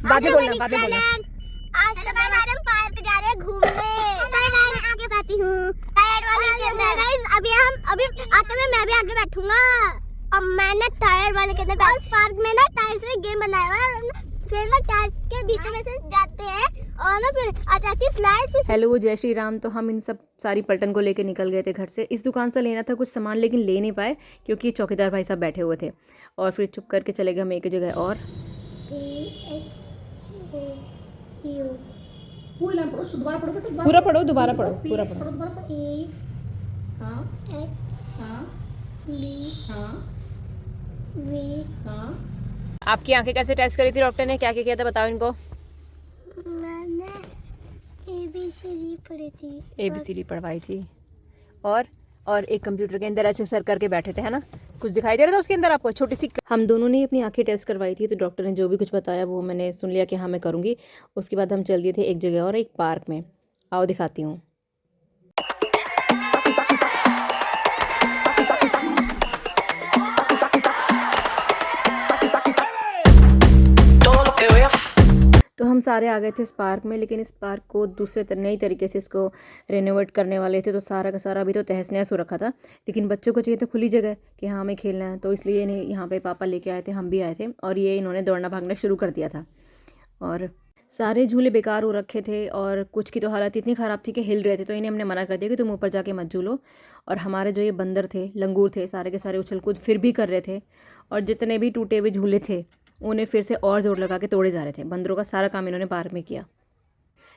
बातें बोलना, बातें बोलना। आज तो गाइस हम पार्क जा रहे हैं घूमने। मैं आगे बैठी हूँ टायर वाले के अंदर। गाइस अभी आते में मैं भी आगे बैठूंगा। अब मैंने टायर वाले के अंदर उस पार्क में ना टायर से गेम बनाया हुआ है। फिर ना टायर के बीच में से जाते हैं और ना फिर आ जाती है स्लाइड। फिर हेलो जय श्री राम। तो हम इन सब सारी पलटन को लेके निकल गए थे घर से। इस दुकान से लेना था कुछ सामान, लेकिन ले नहीं पाए क्योंकि चौकीदार भाई साहब बैठे हुए थे। और फिर चुप करके चले गए हम एक जगह और। पूरा पढ़ो, दोबारा पढ़ो, पूरा पढ़ो। आपकी आंखें कैसे टेस्ट करी थी डॉक्टर ने? क्या क्या किया था बताओ इनको। मैंने ABCD पढ़ी थी। ABCD पढ़वाई थी और एक कंप्यूटर के अंदर ऐसे सर करके बैठे थे, है ना? कुछ दिखाई दे रहा था उसके अंदर आपको? छोटी सी। हम दोनों ने अपनी आंखें टेस्ट करवाई थी, तो डॉक्टर ने जो भी कुछ बताया वो मैंने सुन लिया कि हाँ मैं करूँगी। उसके बाद हम चल दिए थे एक जगह और, एक पार्क में। आओ दिखाती हूँ। तो हम सारे आ गए थे इस पार्क में, लेकिन इस पार्क को दूसरे नई तरीके से इसको रेनोवेट करने वाले थे, तो सारा का सारा अभी तो तहस नहस हो रखा था। लेकिन बच्चों को चाहिए तो खुली जगह कि हाँ हमें खेलना है, तो इसलिए इन्हें यहाँ पे पापा लेके आए थे, हम भी आए थे, और ये इन्होंने दौड़ना भागना शुरू कर दिया था। और सारे झूले बेकार हो रखे थे और कुछ की तो हालत इतनी ख़राब थी कि हिल रहे थे, तो इन्हें हमने मना कर दिया कि तुम ऊपर जाके मत झूलो। और हमारे जो ये बंदर थे, लंगूर थे, सारे के सारे उछल कूद फिर भी कर रहे थे, और जितने भी टूटे हुए झूले थे उन्हें फिर से और जोर लगा के तोड़े जा रहे थे। बंदरों का सारा काम इन्होंने पार्क में किया,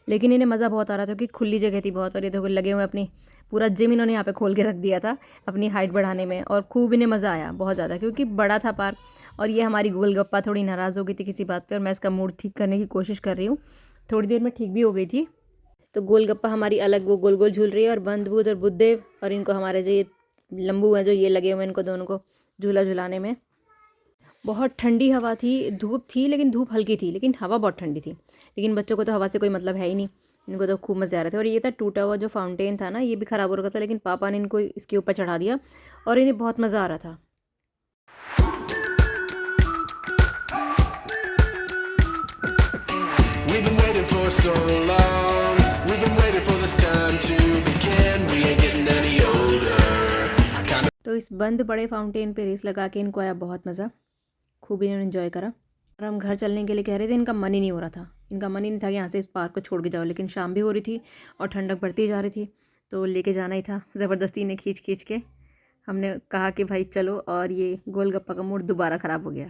लेकिन इन्हें मज़ा बहुत आ रहा था क्योंकि खुली जगह थी बहुत। और ये देखो लगे हुए अपनी पूरा जिम इन्होंने यहाँ पे खोल के रख दिया था अपनी हाइट बढ़ाने में, और खूब इन्हें मज़ा आया बहुत ज़्यादा क्योंकि बड़ा था पार्क। और ये हमारी गोलगप्पा थोड़ी नाराज़ हो गई थी किसी बात पे, और मैं इसका मूड ठीक करने की कोशिश कर रही हूँ। थोड़ी देर में ठीक भी हो गई थी। तो गोलगप्पा हमारी अलग वो गोल गोल झूल रही है, और बंद बूद और बुद्धदेव और इनको हमारे जो ये लंबू हैं जो ये लगे हुए हैं, इनको दोनों को झूला झुलाने में। बहुत ठंडी हवा थी, धूप थी लेकिन धूप हल्की थी, लेकिन हवा बहुत ठंडी थी। लेकिन बच्चों को तो हवा से कोई मतलब है ही नहीं, इनको तो खूब मज़े आ रहे थे। और ये था टूटा हुआ जो फाउंटेन था ना, ये भी ख़राब हो रखा था, लेकिन पापा ने इनको इसके ऊपर चढ़ा दिया और इन्हें बहुत मज़ा आ रहा था। We've been waiting for so long. We've been waiting for this time to begin. We ain't getting any older. तो इस बंद बड़े फाउंटेन पे रेस लगा के इनको आया बहुत मज़ा, खूब इन्होंने एंजॉय करा। और हम घर चलने के लिए कह रहे थे, इनका मन ही नहीं हो रहा था। इनका मन ही नहीं था कि यहाँ से इस पार्क को छोड़ के जाओ, लेकिन शाम भी हो रही थी और ठंडक बढ़ती जा रही थी, तो लेके जाना ही था। ज़बरदस्ती ने खींच खींच के हमने कहा कि भाई चलो, और ये गोलगप्पा का मूड दोबारा ख़राब हो गया।